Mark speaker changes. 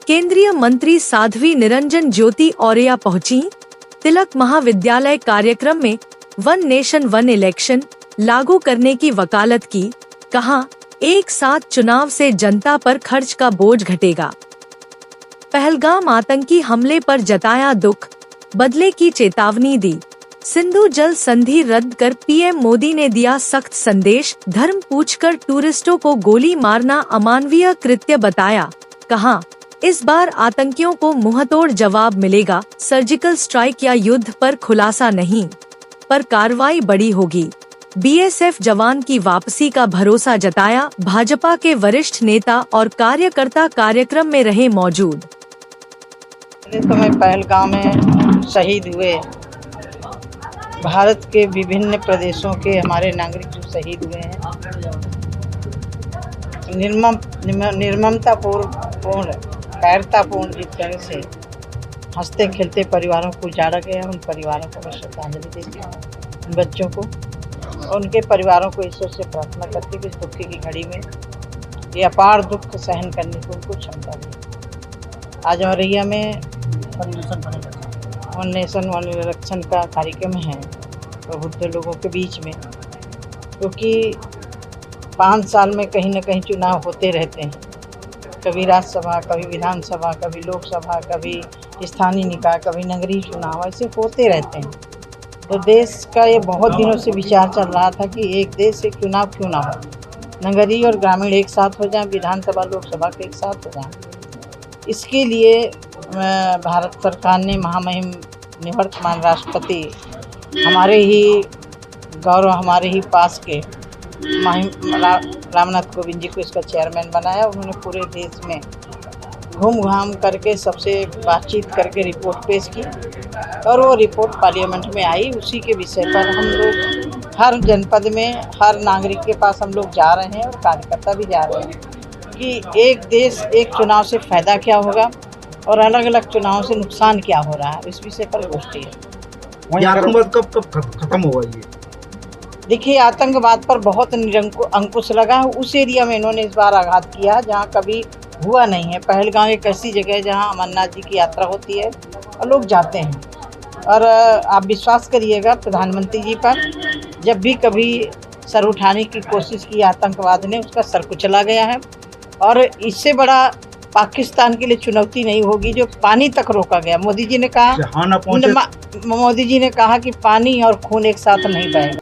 Speaker 1: केंद्रीय मंत्री साध्वी निरंजन ज्योति औरेया पहुंची। तिलक महाविद्यालय कार्यक्रम में वन नेशन वन इलेक्शन लागू करने की वकालत की। कहा, एक साथ चुनाव से जनता पर खर्च का बोझ घटेगा। पहलगाम आतंकी हमले पर जताया दुख, बदले की चेतावनी दी। सिंधु जल संधि रद्द कर पीएम मोदी ने दिया सख्त संदेश। धर्म पूछकर टूरिस्टों को गोली मारना अमानवीय कृत्य बताया। कहा, इस बार आतंकियों को मुंहतोड़ जवाब मिलेगा। सर्जिकल स्ट्राइक या युद्ध पर खुलासा नहीं, पर कार्रवाई बड़ी होगी। बीएसएफ जवान की वापसी का भरोसा जताया। भाजपा के वरिष्ठ नेता और कार्यकर्ता कार्यक्रम में रहे मौजूद।
Speaker 2: तो मैं पहलगाम में शहीद हुए भारत के विभिन्न प्रदेशों के हमारे नागरिक जो शहीद हुए हैं, निर्ममतापूर्ण कायरतापूर्ण जिस तरह से हंसते खेलते परिवारों को उजाड़ा गया, उन परिवारों को मैं श्रद्धांजलि देती हूँ। उन बच्चों को और उनके परिवारों को ईश्वर से प्रार्थना करती कि इस दुख की घड़ी में ये अपार दुख सहन करने की उनको क्षमता दे। आज औरैया में वन नेशन वन इलेक्शन का कार्यक्रम है प्रबुद्ध लोगों के बीच में, क्योंकि 5 साल में कहीं न कहीं चुनाव होते रहते हैं। कभी राज्यसभा, कभी विधानसभा, कभी लोकसभा, कभी स्थानीय निकाय, कभी नगरीय चुनाव, ऐसे होते रहते हैं। तो देश का ये बहुत दिनों से विचार चल रहा था कि एक देश एक चुनाव क्यों ना हो, नगरीय और ग्रामीण एक साथ हो जाए, विधानसभा लोकसभा के एक साथ हो जाए। इसके लिए भारत सरकार ने महामहिम निवर्तमान राष्ट्रपति हमारे ही गौरव, हमारे ही पास के रामनाथ कोविंद जी को इसका चेयरमैन बनाया। उन्होंने पूरे देश में घूम घाम करके सबसे बातचीत करके रिपोर्ट पेश की और वो रिपोर्ट पार्लियामेंट में आई। उसी के विषय पर हम लोग हर जनपद में हर नागरिक के पास हम लोग जा रहे हैं और कार्यकर्ता भी जा रहे हैं कि एक देश एक चुनाव से फ़ायदा क्या होगा और अलग अलग चुनावों से नुकसान क्या हो रहा है, इस विषय पर गोष्ठी है।
Speaker 3: आतंकवाद कब खत्म होगा ये?
Speaker 2: देखिए, आतंकवाद पर बहुत अंकुश लगा है। उस एरिया में इन्होंने इस बार आघात किया जहाँ कभी हुआ नहीं है। पहलगाम एक ऐसी जगह है जहाँ अमरनाथ जी की यात्रा होती है और लोग जाते हैं। और आप विश्वास करिएगा प्रधानमंत्री जी पर, जब भी कभी सर उठाने की कोशिश की आतंकवाद ने, उसका सर कुचला गया है। और इससे बड़ा पाकिस्तान के लिए चुनौती नहीं होगी जो पानी तक रोका गया। मोदी जी ने कहा कि पानी और खून एक साथ नहीं बहेगा।